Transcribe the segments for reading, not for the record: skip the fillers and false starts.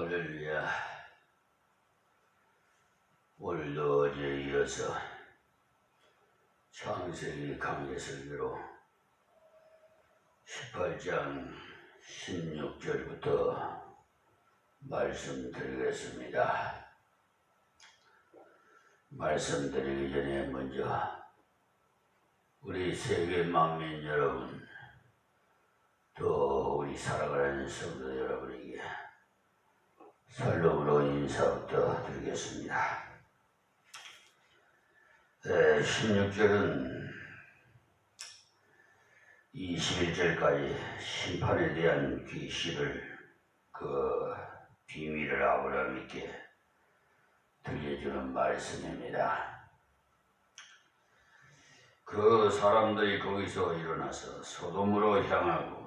할렐루야. 오늘도 어제에 이어서 창세기 강해설교로 18장 16절부터 말씀드리겠습니다. 말씀드리기 전에 먼저 우리 세계 만민 여러분, 또 우리 살아가는 성도 여러분에게 살롬으로 인사부터 드리겠습니다. 16절은 21절까지 심판에 대한 계시를, 그 비밀을 아브라함에게 들려주는 말씀입니다. 그 사람들이 거기서 일어나서 소돔으로 향하고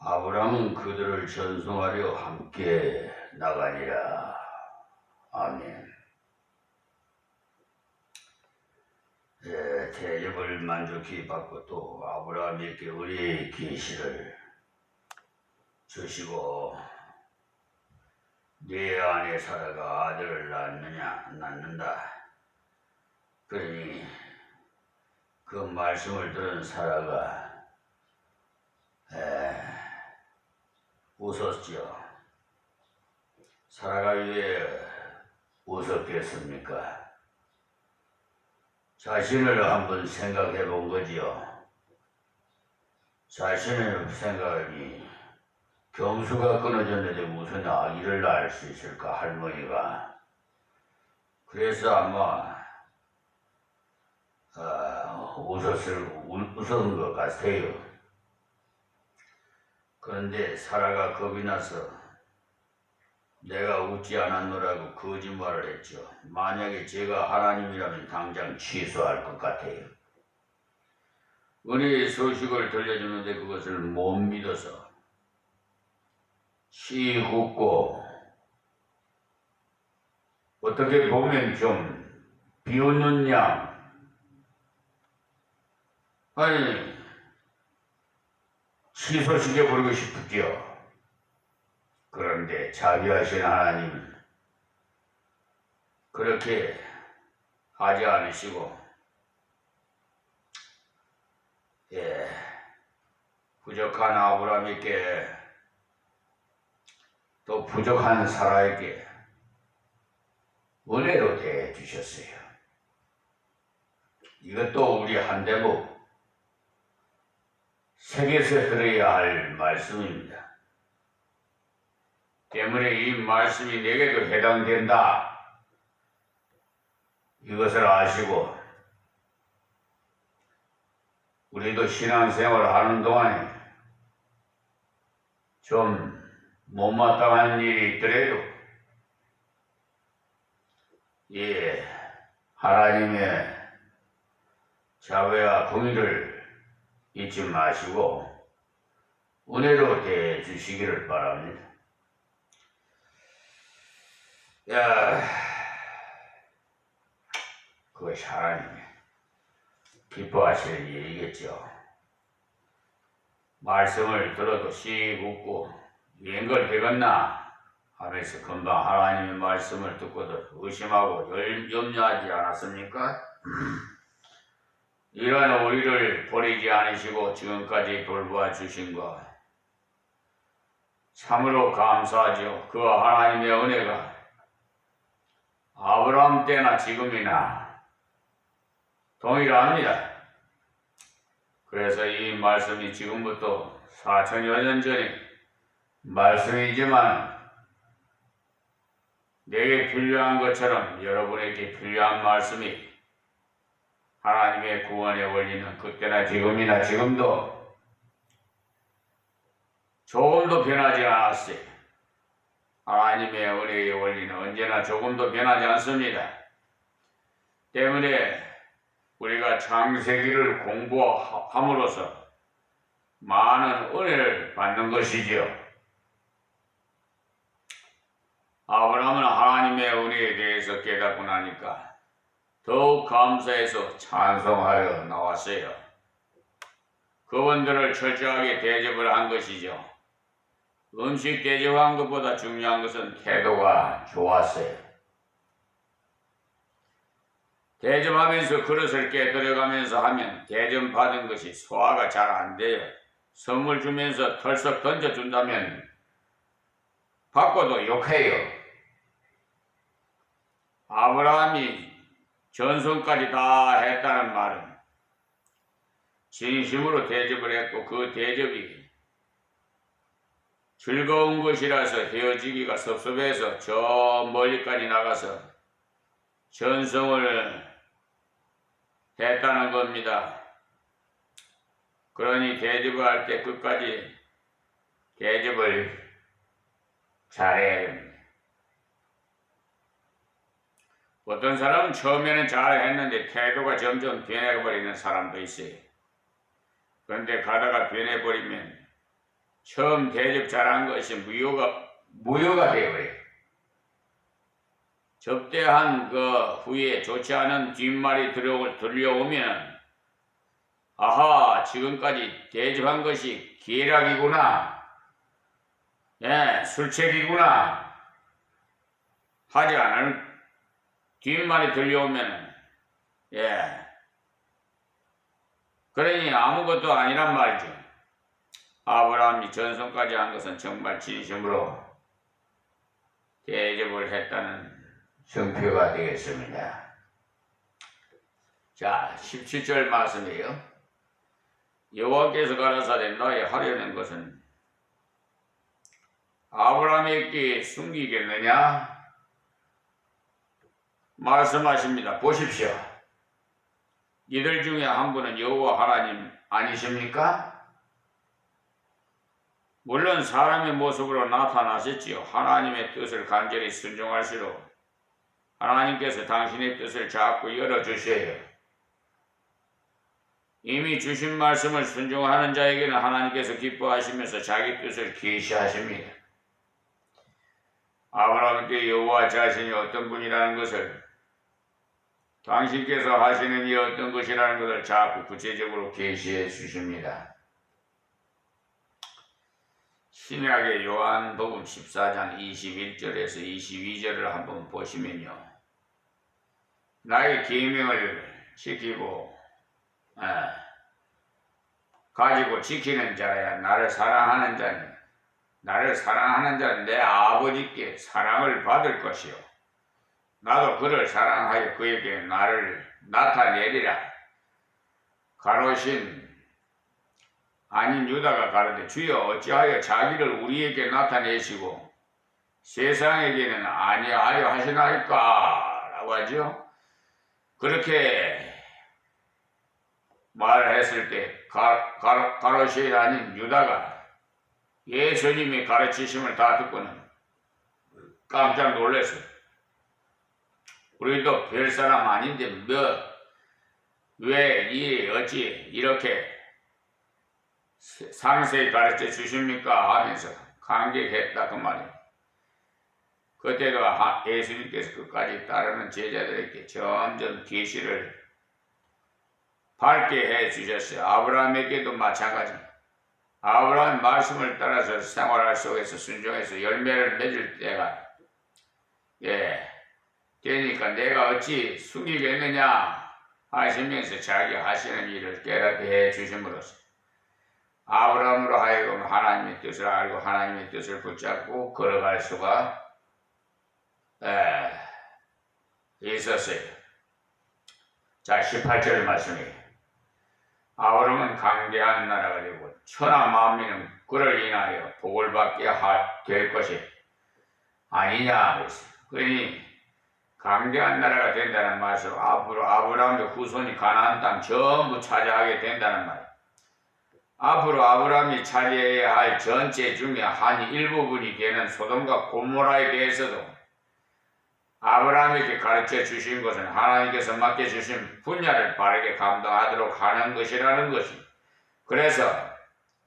아브라함은 그들을 전송하려 함께 나가니라. 아멘. 대접을 만족히 받고 또 아브라함에게 우리의 계시를 주시고, 네 아내 사라가 아들을 낳는다. 그러니 그 말씀을 들은 사라가 웃었죠. 사라가 왜 웃었겠습니까? 자신을 한번 생각해 본 거지요. 자신의 생각이 경수가 끊어졌는데 무슨 아기를 낳을 수 있을까, 할머니가. 그래서 아마 웃은 것 같아요. 그런데 사라가 겁이 나서 내가 웃지 않았노라고 거짓말을 했죠. 만약에 제가 하나님이라면 당장 취소할 것 같아요. 은혜의 소식을 들려주는데 그것을 못 믿어서 시 웃고, 어떻게 보면 좀 비웃는 양. 아니, 취소시켜버리고 싶었죠. 그런데 자비하신 하나님은 그렇게 하지 않으시고, 부족한 아브라함에게 또 부족한 사라에게 은혜로 대해 주셨어요. 이것도 우리 한 대목 새겨서 들어야 할 말씀입니다. 때문에 이 말씀이 내게도 해당된다, 이것을 아시고 우리도 신앙생활을 하는 동안에 좀 못마땅한 일이 있더라도 하나님의 자비와 공의를 잊지 마시고 은혜로 대해 주시기를 바랍니다. 그것이 하나님이 기뻐하실 일이겠죠. 말씀을 들어도 씩 웃고 웬걸 되겠나 하면서 금방 하나님의 말씀을 듣고도 의심하고 염려하지 않았습니까? 이런 우리를 버리지 않으시고 지금까지 돌보아 주신 것 참으로 감사하죠. 그 하나님의 은혜가 아브라함 때나 지금이나 동일합니다. 그래서 이 말씀이 지금부터 4000여 년 전의 말씀이지만 내게 필요한 것처럼 여러분에게 필요한 말씀이 하나님의 구원의 원리는 그때나 지금이나 지금도 조금도 변하지 않았어요. 하나님의 은혜의 원리는 언제나 조금도 변하지 않습니다. 때문에 우리가 창세기를 공부함으로써 많은 은혜를 받는 것이지요. 아브라함은 하나님의 은혜에 대해서 깨닫고 나니까 더욱 감사해서 찬송하여 나왔어요. 그분들을 철저하게 대접을 한 것이죠. 음식 대접한 것보다 중요한 것은 태도가 좋았어요. 대접하면서 그릇을 깨뜨려가면서 하면 대접받은 것이 소화가 잘 안 돼요. 선물 주면서 털썩 던져준다면 받고도 욕해요. 아브라함이 전손까지 다 했다는 말은 진심으로 대접을 했고 그 대접이 즐거운 것이라서 헤어지기가 섭섭해서 저 멀리까지 나가서 전송을 했다는 겁니다. 그러니 대접을 할 때 끝까지 대접을 잘해야 됩니다. 어떤 사람은 처음에는 잘했는데 태도가 점점 변해버리는 사람도 있어요. 그런데 가다가 변해버리면 처음 대접 잘한 것이 무효가 되어버려요. 접대한 그 후에 좋지 않은 뒷말이 들려오면 아하, 지금까지 대접한 것이 계략이구나, 술책이구나 하지 않을 뒷말이 들려오면 그러니 아무것도 아니란 말이죠. 아브라함이 전손까지 한 것은 정말 진심으로 대접을 했다는 증표가 되겠습니다. 자, 17절 말씀이에요. 여호와께서 가라사대 너희 하려는 것은 아브라함에게 숨기겠느냐? 말씀하십니다. 보십시오. 이들 중에 한 분은 여호와 하나님 아니십니까? 물론 사람의 모습으로 나타나셨지요. 하나님의 뜻을 간절히 순종할수록 하나님께서 당신의 뜻을 자꾸 열어주셔요. 이미 주신 말씀을 순종하는 자에게는 하나님께서 기뻐하시면서 자기 뜻을 계시하십니다. 아브라함께 여호와 자신이 어떤 분이라는 것을, 당신께서 하시는 일이 어떤 것이라는 것을 자꾸 구체적으로 계시해 주십니다. 신약의 요한복음 14장 21절에서 22절을 한번 보시면요, 나의 계명을 지키고 가지고 지키는 자야 나를 사랑하는 자니, 나를 사랑하는 자는 내 아버지께 사랑을 받을 것이요 나도 그를 사랑하여 그에게 나를 나타내리라. 가로신 아닌 유다가 가로되 주여 어찌하여 자기를 우리에게 나타내시고 세상에게는 아니하려 하시나이까? 라고 하죠. 그렇게 말을 했을 때 가로시 아닌 유다가 예수님의 가르치심을 다 듣고는 깜짝 놀랐어요. 우리도 별 사람 아닌데 왜 어찌 이렇게 상세히 가르쳐 주십니까? 하면서 감격했다 그 말이에요. 그때도 예수님께서 끝까지 따르는 제자들에게 점점 계시를 밝게 해 주셨어요. 아브라함에게도 마찬가지. 아브라함 말씀을 따라서 생활할 속에서 순종해서 열매를 맺을 때가 되니까 내가 어찌 숨기겠느냐 하시면서 자기 하시는 일을 깨닫게 해 주심으로써 아브라함으로 하여금 하나님의 뜻을 알고 하나님의 뜻을 붙잡고 걸어갈 수가 있었어요. 자, 18절 말씀이에요. 아브라함은 강대한 나라가 되고 천하 만민은 그를 인하여 복을 받게 될 것이 아니냐. 그러니 강대한 나라가 된다는 말씀, 앞으로 아브라함의 후손이 가나안 땅 전부 차지하게 된다는 말. 앞으로 아브라함이 차지해야 할 전체 중에 한 일부분이 되는 소돔과 고모라에 대해서도 아브라함에게 가르쳐 주신 것은 하나님께서 맡겨주신 분야를 바르게 감당하도록 하는 것이라는 것이, 그래서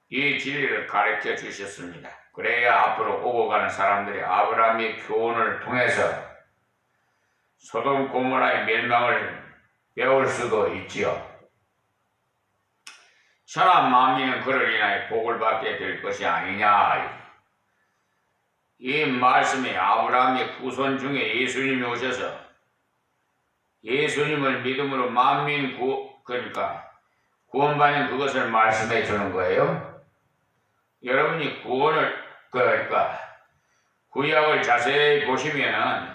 이 진리를 가르쳐 주셨습니다. 그래야 앞으로 오고 가는 사람들이 아브라함의 교훈을 통해서 소돔 고모라의 멸망을 배울 수도 있지요. 천하 만민은 그를 인하여 복을 받게 될 것이 아니냐. 이 말씀이 아브라함의 후손 중에 예수님이 오셔서 예수님을 믿음으로 만민 그러니까 구원받는 그것을 말씀해 주는 거예요. 여러분이 구원을 그러니까 구약을 자세히 보시면은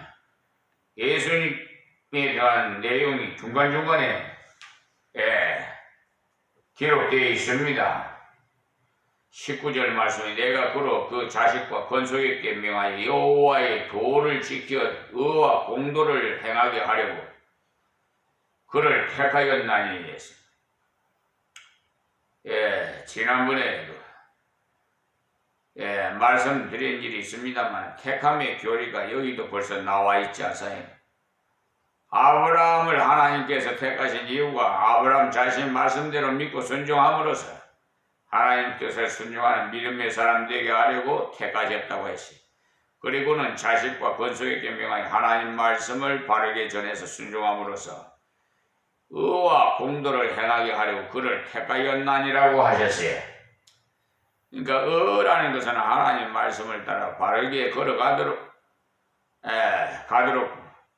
예수님에 대한 내용이 중간중간에 기록되어 있습니다. 19절 말씀에 내가 그로 그 자식과 건속에게 명하여 여호와의 도를 지켜 의와 공도를 행하게 하려고 그를 택하였나니 했습니다. 지난번에 말씀드린 일이 있습니다만 택함의 교리가 여기도 벌써 나와 있지 않아요? 아브라함을 하나님께서 택하신 이유가 아브라함 자신 말씀대로 믿고 순종함으로써 하나님 뜻에 순종하는 믿음의 사람 되게 하려고 택하셨다고 했어요. 그리고는 자식과 건속에게 명하여 하나님 말씀을 바르게 전해서 순종함으로써 의와 공도를 행하게 하려고 그를 택하였나니라고 하셨어요. 그러니까 의라는 것은 하나님 말씀을 따라 바르게 걸어가도록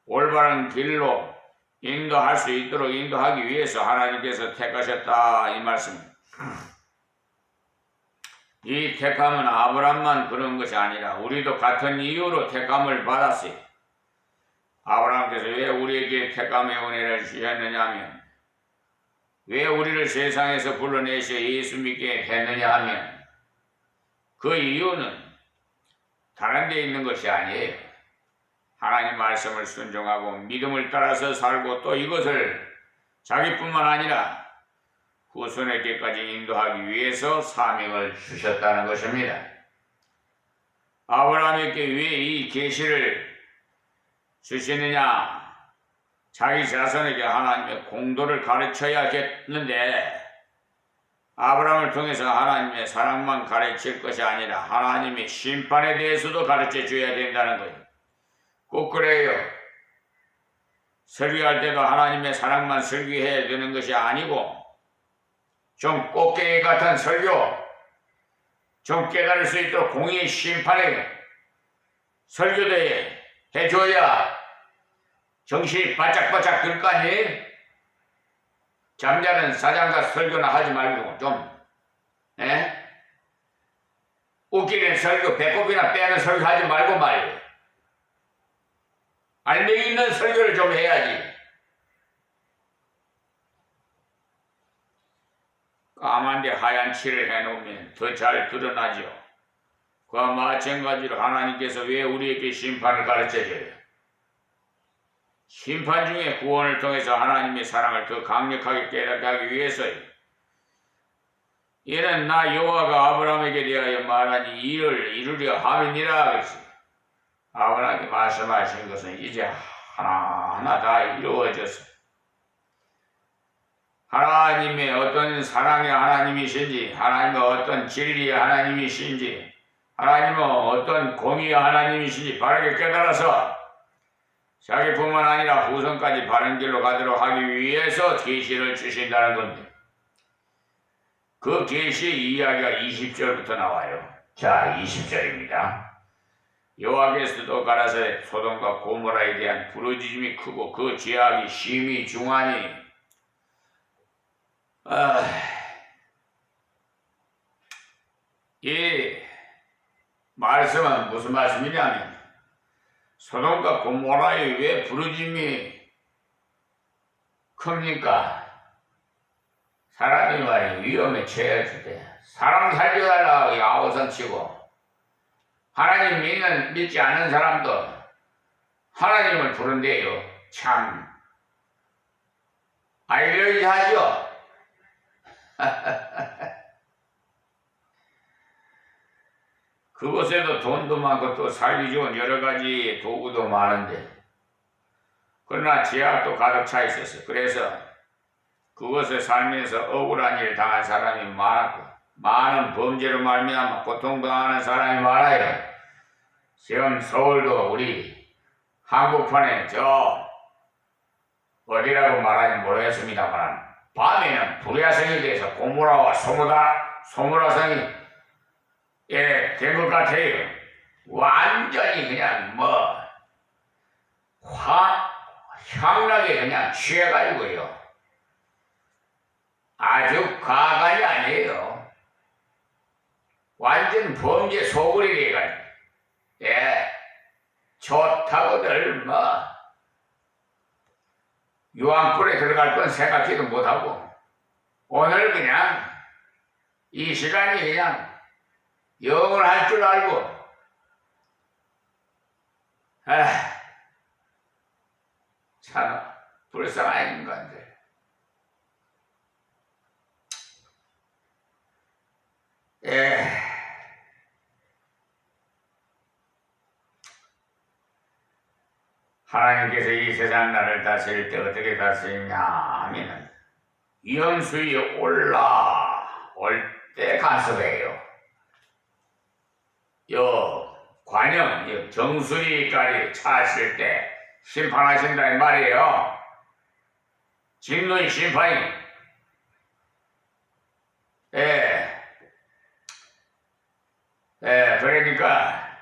올바른 길로 인도할 수 있도록 인도하기 위해서 하나님께서 택하셨다 이 말씀. 이 택함은 아브라함만 그런 것이 아니라 우리도 같은 이유로 택함을 받았어요. 아브라함께서 왜 우리에게 택함의 은혜를 주셨느냐 하면 왜 우리를 세상에서 불러내셔 예수 믿게 했느냐 하면 그 이유는 다른 데 있는 것이 아니에요. 하나님 말씀을 순종하고 믿음을 따라서 살고 또 이것을 자기뿐만 아니라 후손에게까지 인도하기 위해서 사명을 주셨다는 것입니다. 아브라함에게 왜 이 계시를 주시느냐? 자기 자손에게 하나님의 공도를 가르쳐야겠는데 아브라함을 통해서 하나님의 사랑만 가르칠 것이 아니라 하나님의 심판에 대해서도 가르쳐 줘야 된다는 거예요. 꼭 그래요. 설교할 때도 하나님의 사랑만 설교해야 되는 것이 아니고 좀 꽃게임 같은 설교, 좀 깨달을 수 있도록 공의의 심판에 설교도 해줘야 정신이 바짝바짝 들 거 아니에요? 잠자는 사장과 설교나 하지 말고 좀 웃기는 설교, 배꼽이나 빼는 설교 하지 말고 말이에요. 알맹이 있는 설교를 좀 해야지. 까만데 하얀 칠을 해놓으면 더 잘 드러나죠. 그와 마찬가지로 하나님께서 왜 우리에게 심판을 가르쳐줘요? 심판 중에 구원을 통해서 하나님의 사랑을 더 강력하게 깨닫게 하기 위해서요. 이는 나 여호와가 아브라함에게 대하여 말하니 이를 이루려 함이니라 그랬어요. 아브라함이 말씀하신 것은 이제 하나하나 다 이루어졌어요. 하나님의 어떤 사랑의 하나님이신지, 하나님의 어떤 진리의 하나님이신지, 하나님의 어떤 공의의 하나님이신지 바르게 깨달아서 자기뿐만 아니라 후손까지 바른 길로 가도록 하기 위해서 계시를 주신다는 겁니다. 그 계시 이야기가 20절부터 나와요. 자, 20절입니다. 여호와께서도 가라사대 소돔과 고모라에 대한 부르짖음이 크고 그 죄악이 심히 중하니 이 말씀은 무슨 말씀이냐면 소돔과 고모라에 왜 부르짖음이 큽니까? 사람이 말이 위험에 처했을 때 사람 살려달라고 아우성 치고 하나님 믿지 않는 사람도 하나님을 부른대요. 참 아이러니하죠. 그곳에도 돈도 많고 또 살기 좋은 여러 가지 도구도 많은데 그러나 죄악도 가득 차 있었어요. 그래서 그곳에 살면서 억울한 일을 당한 사람이 많았고 많은 범죄로 말미암아 고통당하는 사람이 많아요. 지금 서울도 우리 한국판에 저 어디라고 말하는지 모르겠습니다만 밤에는 불야성에 대해서 고모라와 소모라성이 된 것 같아요. 완전히 그냥 향락에 그냥 취해가지고요. 아주 과간이 아니에요. 완전 범죄 소굴이 돼가지고. 예. 좋다고들 유황불에 들어갈 건 생각지도 못하고 오늘 그냥 이 시간이 그냥 영원할 줄 알고 참 불쌍한 인간들. 예. 하나님께서 이 세상 나를 다스릴 때 어떻게 다스리냐 하면은 염수에 올라올 때 간섭해요. 관영, 정수리까지 차실 때 심판하신다는 말이에요. 진노의 심판이. 그러니까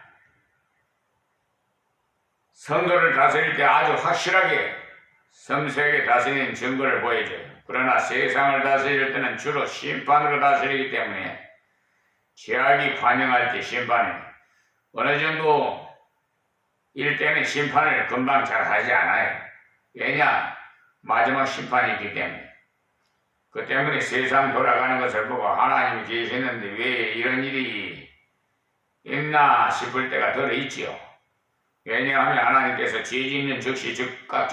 성도를 다스릴 때 아주 확실하게 섬세하게 다스리는 증거를 보여줘요. 그러나 세상을 다스릴 때는 주로 심판으로 다스리기 때문에 죄악이 관영할 때 심판은 어느 정도 일 때는 심판을 금방 잘 하지 않아요. 왜냐? 마지막 심판이 있기 때문에. 그 때문에 세상 돌아가는 것을 보고 하나님이 계시는데 왜 이런 일이 있나 싶을 때가 덜 있지요. 왜냐하면 하나님께서 죄 짓는 즉시 즉각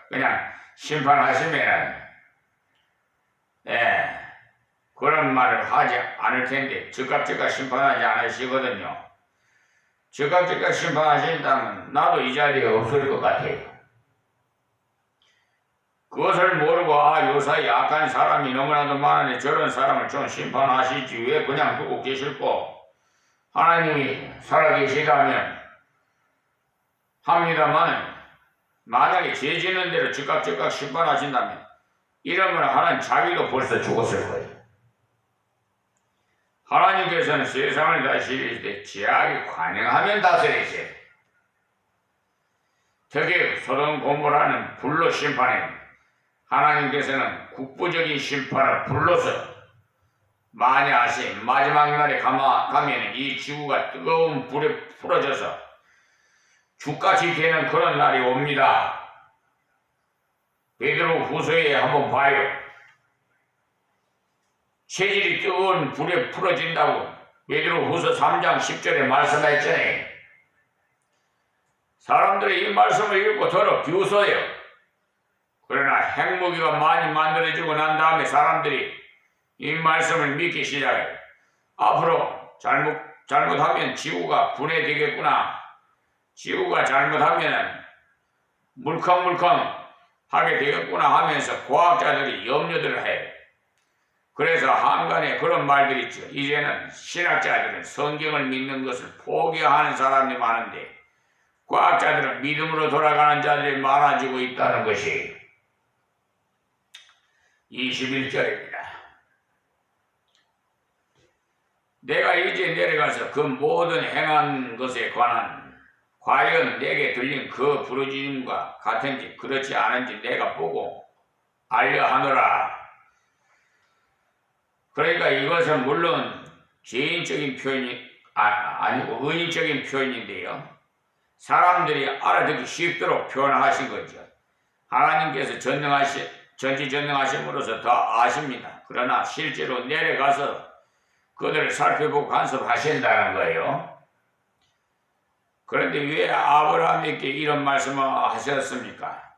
그냥 심판하시면 그런 말을 하지 않을 텐데 즉각 심판하지 않으시거든요. 즉각 심판하신다면 나도 이 자리에 없을 것 같아요. 그것을 모르고 요사이 약한 사람이 너무나도 많은데 저런 사람을 좀 심판하시지 왜 그냥 두고 계실고 하나님이 살아계시다면 합니다만 만약에 죄 짓는 대로 즉각 심판하신다면 이러면 하나님 자기도 벌써 죽었을 거예요. 하나님께서는 세상을 다스릴 때 죄악이 관영하면 다스리세요. 특히 소돔 고모라는 불로 심판해 하나님께서는 국부적인 심판을 불러서 많이 하신 마지막 날에 가면 이 지구가 뜨거운 불에 풀어져서 죽같이 되는 그런 날이 옵니다. 베드로 후서에 한번 봐요. 체질이 뜨거운 불에 풀어진다고 베드로 후서 3장 10절에 말씀했잖아요. 사람들이 이 말씀을 읽고 들어 비웃어요. 그러나 핵무기가 많이 만들어지고 난 다음에 사람들이 이 말씀을 믿기 시작해요. 앞으로 잘못하면 지구가 분해되겠구나. 지구가 잘못하면 물컹물컹 하게 되겠구나 하면서 과학자들이 염려들을 해요. 그래서 한간에 그런 말들이 있죠. 이제는 신학자들은 성경을 믿는 것을 포기하는 사람이 많은데 과학자들은 믿음으로 돌아가는 자들이 많아지고 있다는 것이 21절입니다. 내가 이제 내려가서 그 모든 행한 것에 관한 과연 내게 들린 그 부르짖음과 같은지 그렇지 않은지 내가 보고 알려 하노라. 그러니까 이것은 물론 개인적인 표현이 아니고 의인적인 표현인데요. 사람들이 알아듣기 쉽도록 표현하신 거죠. 하나님께서 전지전능하심으로써 다 아십니다. 그러나 실제로 내려가서 그들을 살펴보고 간섭하신다는 거예요. 그런데 왜 아브라함에게 이런 말씀을 하셨습니까?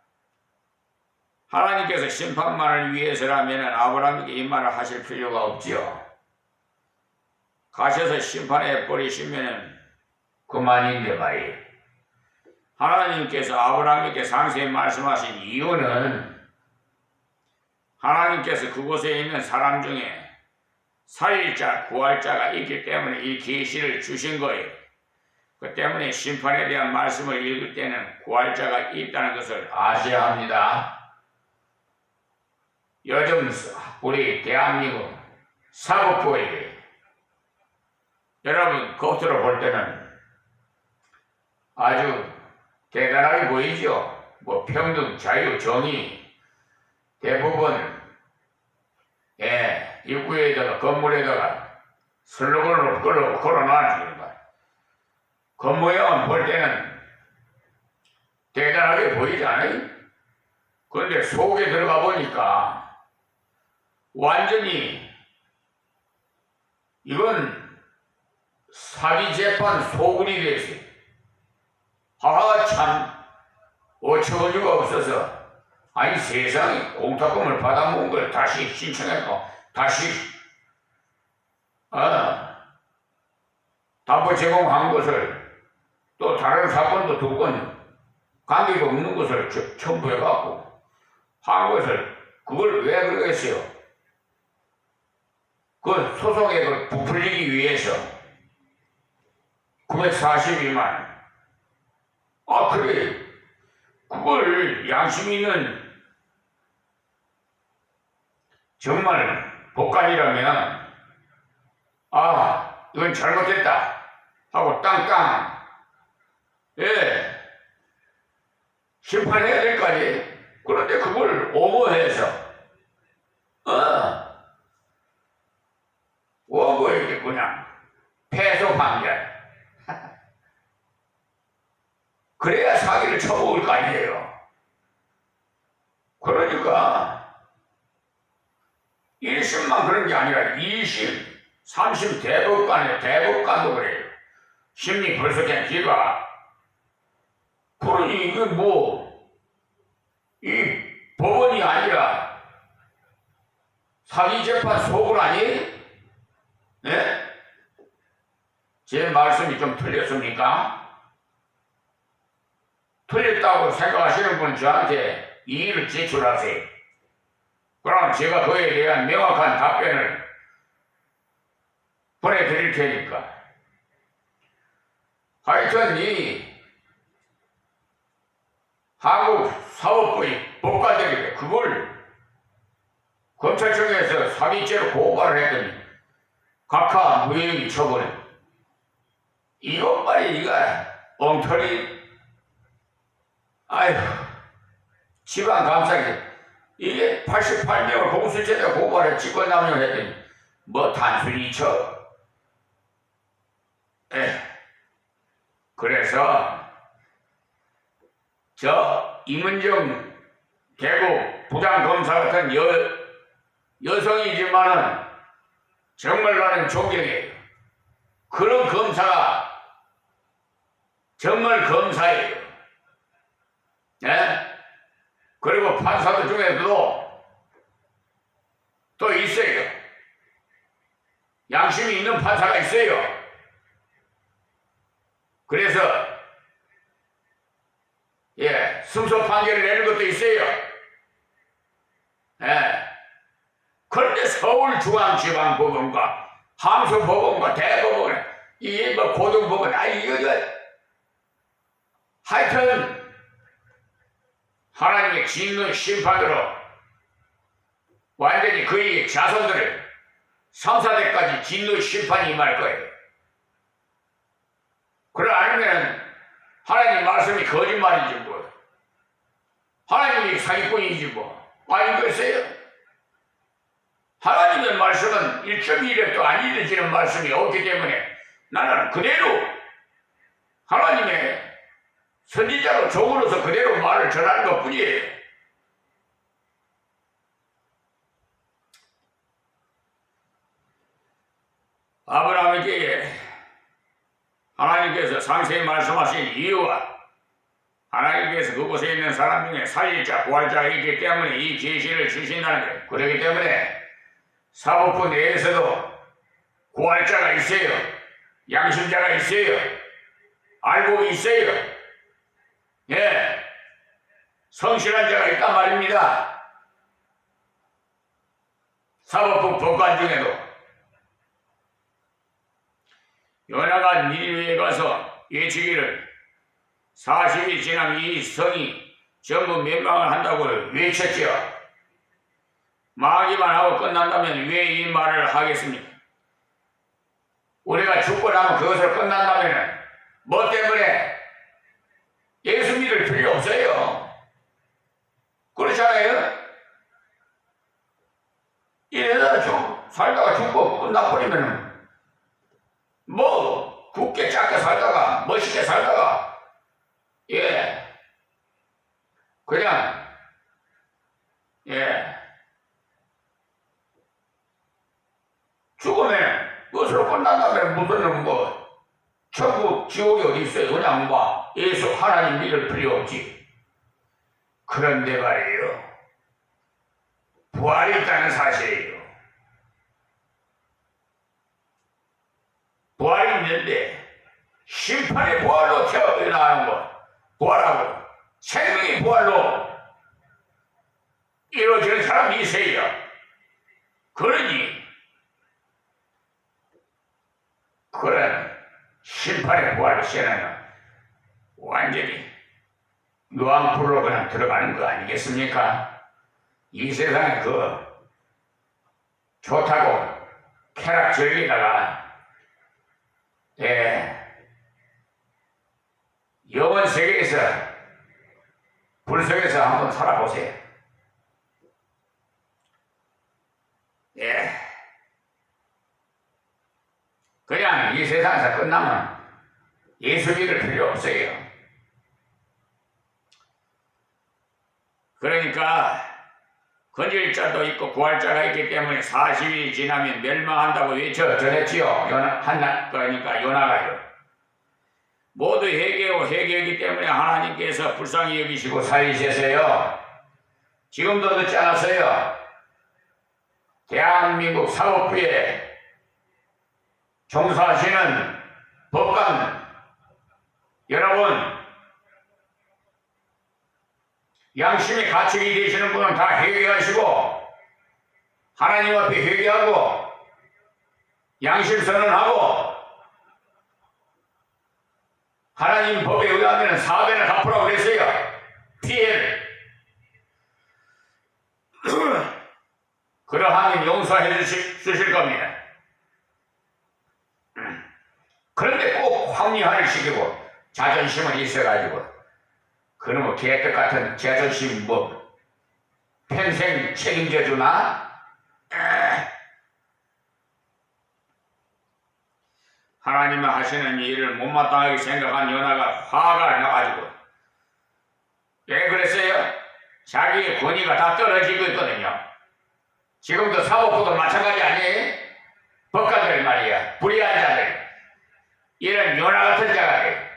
하나님께서 심판만을 위해서라면 아브라함에게 이 말을 하실 필요가 없지요. 가셔서 심판해 버리시면 그만인데 말이에요. 하나님께서 아브라함에게 상세히 말씀하신 이유는 하나님께서 그곳에 있는 사람 중에 살릴 자, 구할 자가 있기 때문에 이 계시를 주신 거예요. 그 때문에 심판에 대한 말씀을 읽을 때는 구할 자가 있다는 것을 아셔야 합니다. 요즘 우리 대한민국 사법부에 여러분 겉으로 볼 때는 아주 대단하게 보이죠. 뭐 평등, 자유, 정의 대부분 입구에다가 건물에다가 슬로건으로 걸어놔주는 거야. 겉모양은 볼 때는 대단하게 보이지 않아요? 그런데 속에 들어가 보니까 완전히 이건 사기 재판 소굴이 됐어요. 참 어처구니가 없어서 아니 세상에 공탁금을 받아먹은 걸 다시 신청했고 다시 담보 제공한 것을 또 다른 사건도 2건 관계가 없는 것을 첨부해갖고 한 것을 그걸 왜 그러겠어요? 그 소송액을 부풀리기 위해서 942만 그래 그걸 양심 있는 정말 법관이라면 이건 잘못했다 하고 땅땅 심판해야 될 거 아니에요. 그런데 그걸 오버해서 오버해서 그냥 패소 판결 그래야 사기를 쳐먹을 거 아니에요. 그러니까 1심만 그런 게 아니라 2심, 3심 대법관도 그래요. 심리 벌써 기가 그러니 이게 이 법원이 아니라 사기재판 소굴 아니에요? 네? 제 말씀이 좀 틀렸습니까? 틀렸다고 생각하시는 분은 저한테 이의를 제출하세요. 그럼 제가 그에 대한 명확한 답변을 보내드릴 테니까. 하여튼 이 한국 사법부의 법관들이 그걸 검찰청에서 사기죄로 고발을 했더니 각하 무혐의 처분해. 이것만이 이가 엉터리 지방감사기 이게 88명을 공수처에다 고발해 직권남용 했더니 단순히 그래서 이문정 대구 부장검사 같은 여성이지만은 정말 나는 존경해요. 그런 검사가 정말 검사예요. 그리고 판사들 중에서도 또 있어요. 양심이 있는 판사가 있어요. 그래서 승소 판결을 내는 것도 있어요. 그런데 서울중앙지방법원과 함수법원과 대법원 이게 고등법원 하여튼 하나님의 진노의 심판으로 완전히 그의 자손들을 3, 4대까지 진노의 심판이 임할 거예요. 그래 아니면 하나님 말씀이 거짓말인지 하나님이 사기꾼인지 아니겠어요? 하나님의 말씀은 1.1획도 안 잊어지는 말씀이 없기 때문에 나는 그대로 하나님의 선지자로 종으로서 그대로 말을 전하는 것 뿐이에요. 아브라함에게 하나님께서 상세히 말씀하신 이유와 하나님께서 그곳에 있는 사람 중에 살릴자, 부활자가 있기 때문에 이 계시를 주신다는 거예요. 그렇기 때문에 사법부 내에서도 부활자가 있어요. 양심자가 있어요. 알고 있어요. 성실한 자가 있단 말입니다. 사법부 법관 중에도 요나가 니느웨에 가서 예치기를 40이 지난 이 성이 전부 멸망을 한다고 외쳤죠. 망하기만 하고 끝난다면 왜 이 말을 하겠습니까? 우리가 죽고 나면 그것으로 끝난다면 뭐 때문에 예수 믿을 필요 없어요. 그렇잖아요. 이래다 살다가 죽고 끝나버리면 뭐 굵게 작게 살다가 멋있게 살다가 그냥 죽으면 그것으로 끝난다면 무슨 뭐 천국 지옥이 어디 있어요. 그냥 뭐 예수 하나님 믿을 필요 없지. 그런데 말이에요, 부활이 있다는 사실이에요. 부활이 있는데 심판의 부활로 태어나는 거, 부활하고 생명의 부활로 이루어지는 사람이 있어요. 그러니 그런 심판의 부활로 시행하면 완전히 유황불로 그냥 들어가는 거 아니겠습니까? 이 세상에 좋다고 쾌락 즐기다가 영원 세계에서 불 속에서 한번 살아보세요. 그냥 이 세상에서 끝나면 예수 믿을 필요 없어요. 그러니까 건질자도 있고 부활자가 있기 때문에 40일이 지나면 멸망한다고 전했지요. 그러니까 요나가요. 모두 회개하고 회개하기 때문에 하나님께서 불쌍히 여기시고 살리셨어요. 지금도 늦지 않았어요. 대한민국 사법부에 종사하시는 법관 여러분, 양심의 가축이 되시는 분은 다 회개하시고 하나님 앞에 회개하고 양심 선언하고 하나님 법에 의하면 사배를 갚으라고 그랬어요. 피해를. 그러하면 용서해 주실 겁니다. 그런데 꼭 황리화를 시키고 자존심은 있어가지고 그놈의 개떡 같은 자존심 뭐 평생 책임져 주나? 하나님이 하시는 일을 못마땅하게 생각한 요나가 화가 나가지고 왜 그랬어요? 자기의 권위가 다 떨어지고 있거든요. 지금도 사법부도 마찬가지 아니에요? 법관들 말이야, 불의한 자들, 이런 요나 같은 자가들.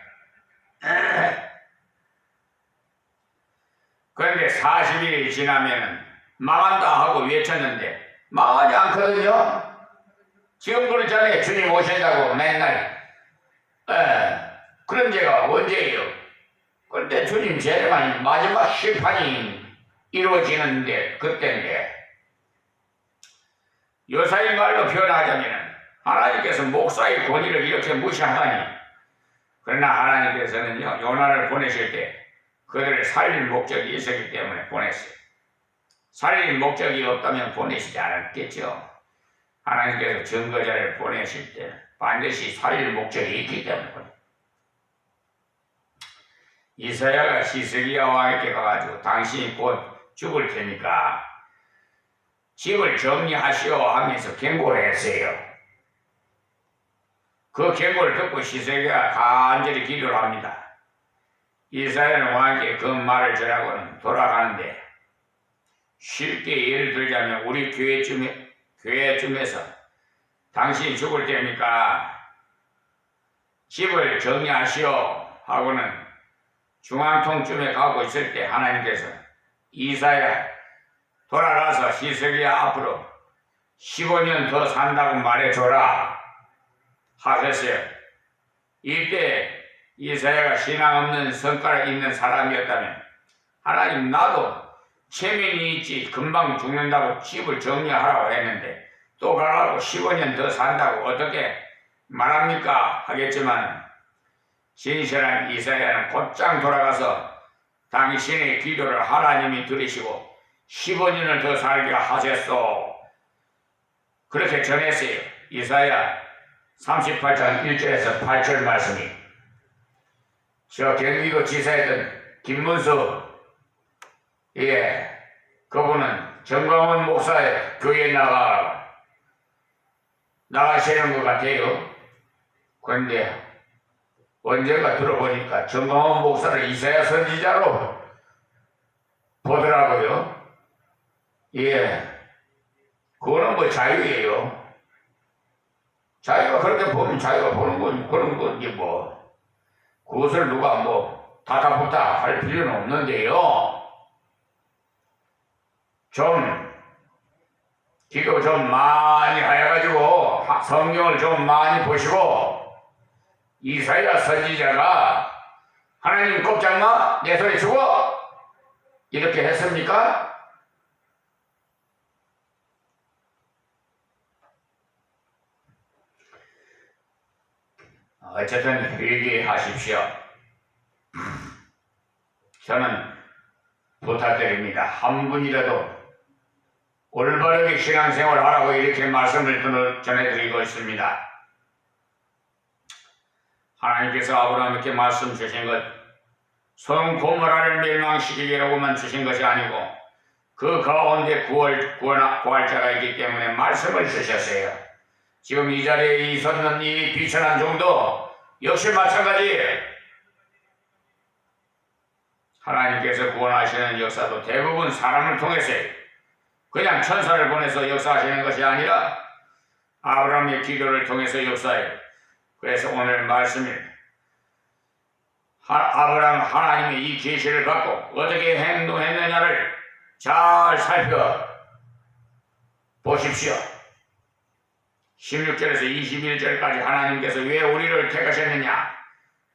그런데 40일이 지나면 망한다 하고 외쳤는데 망하지 않거든요. 지금 그렇잖아요. 주님 오신다고 맨날. 그런 죄가 언제예요? 그런데 주님 제일만 마지막 심판이 이루어지는데 그때인데, 요사의 말로 표현하자면 하나님께서 목사의 권위를 이렇게 무시하다니. 그러나 하나님께서는요, 요나를 보내실 때 그들을 살릴 목적이 있었기 때문에 보냈어요. 살릴 목적이 없다면 보내시지 않았겠죠. 하나님께서 증거자를 보내실 때 반드시 살릴 목적이 있기 때문에. 이사야가 시스기야 왕에게 가가지고 당신이 곧 죽을 테니까 집을 정리하시오 하면서 경고를 했어요. 그 경고를 듣고 시스기야가 간절히 기도를 합니다. 이사야는 왕에게 그 말을 전하고는 돌아가는데, 쉽게 예를 들자면 우리 교회쯤에서 당신이 죽을 때니까 집을 정리하시오 하고는 중앙통쯤에 가고 있을 때 하나님께서 이사야 돌아가서 시스기야 앞으로 15년 더 산다고 말해줘라 하셨어요. 이때 이사야가 신앙 없는 성깔 있는 사람이었다면 하나님, 나도 체면이 있지 금방 죽는다고 집을 정리하라고 했는데 또 가라고 15년 더 산다고 어떻게 말합니까? 하겠지만 신실한 이사야는 곧장 돌아가서 당신의 기도를 하나님이 들으시고 15년을 더 살게 하셨소. 그렇게 전했어요. 이사야 38장 1절에서 8절 말씀이. 저 경기도 지사였던 김문수, 그분은 정광훈 목사의 교회에 나가시는 것 같아요. 그런데 언젠가 들어보니까 정광훈 목사를 이사야 선지자로 보더라고요. 그거는 뭐 자유예요. 자기가 그렇게 보면 자기가 보는 건 그런 건지 뭐 그것을 누가 뭐 다다부다 할 필요는 없는데요. 기도 좀 많이 해가지고 성경을 좀 많이 보시고 이사야 선지자가 하나님 꼼짝마 내 손에 죽어 이렇게 했습니까? 어쨌든 회개하십시오. 저는 부탁드립니다. 한 분이라도 올바르게 신앙생활 하라고 이렇게 말씀을 전해드리고 있습니다. 하나님께서 아브라함에게 말씀 주신 것, 소돔 고모라를 멸망시키기라고만 주신 것이 아니고 그 가운데 구할 자가 있기 때문에 말씀을 주셨어요. 지금 이 자리에 있었는 이 비천한 종도 역시 마찬가지예요. 하나님께서 구원하시는 역사도 대부분 사람을 통해서요. 그냥 천사를 보내서 역사하시는 것이 아니라 아브라함의 기도를 통해서 역사해요. 그래서 오늘 말씀이 아브라함 하나님의 이 계시를 받고 어떻게 행동했느냐를 잘 살펴보십시오. 16절에서 21절까지 하나님께서 왜 우리를 택하셨느냐,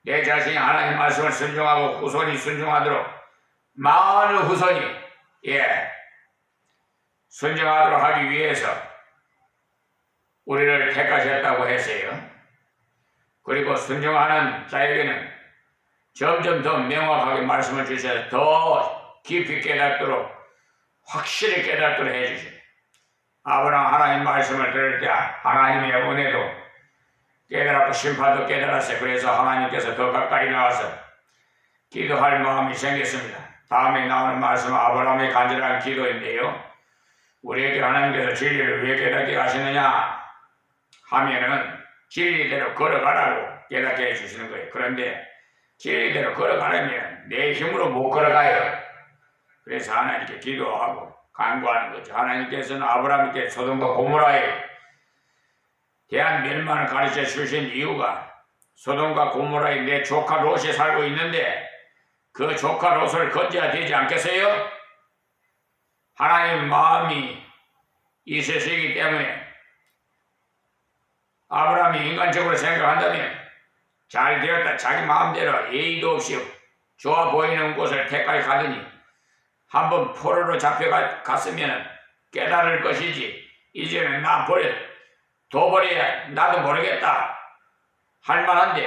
내 자신이 하나님 말씀을 순종하고 후손이 순종하도록 많은 후손이 순종하도록 하기 위해서 우리를 택하셨다고 했어요. 그리고 순종하는 자에게는 점점 더 명확하게 말씀을 주셔서 더 깊이 깨닫도록 확실히 깨닫도록 해주셔요. 아브라함 하나님 말씀을 들을 때 하나님의 은혜도 깨달았고 심판도 깨달았어요. 그래서 하나님께서 더 가까이 나와서 기도할 마음이 생겼습니다. 다음에 나오는 말씀은 아브라함의 간절한 기도인데요. 우리에게 하나님께서 진리를 왜 깨닫게 하시느냐 하면은 진리대로 걸어가라고 깨닫게 해주시는 거예요. 그런데 진리대로 걸어가려면 내 힘으로 못 걸어가요. 그래서 하나님께 기도하고 간구하는 거죠. 하나님께서는 아브라함께 소돔과 고모라에 대한 멸망을 가르쳐 주신 이유가 소돔과 고모라에 내 조카 롯이 살고 있는데 그 조카 롯을 건져야 되지 않겠어요? 하나님 마음이 이 세상이기 때문에 아브라함이 인간적으로 생각한다면 잘 되었다 자기 마음대로 예의도 없이 좋아 보이는 곳을 택하게 가더니 한번 포로로 잡혀갔으면 깨달을 것이지 이제는 둬버려야 나도 모르겠다 할 만한데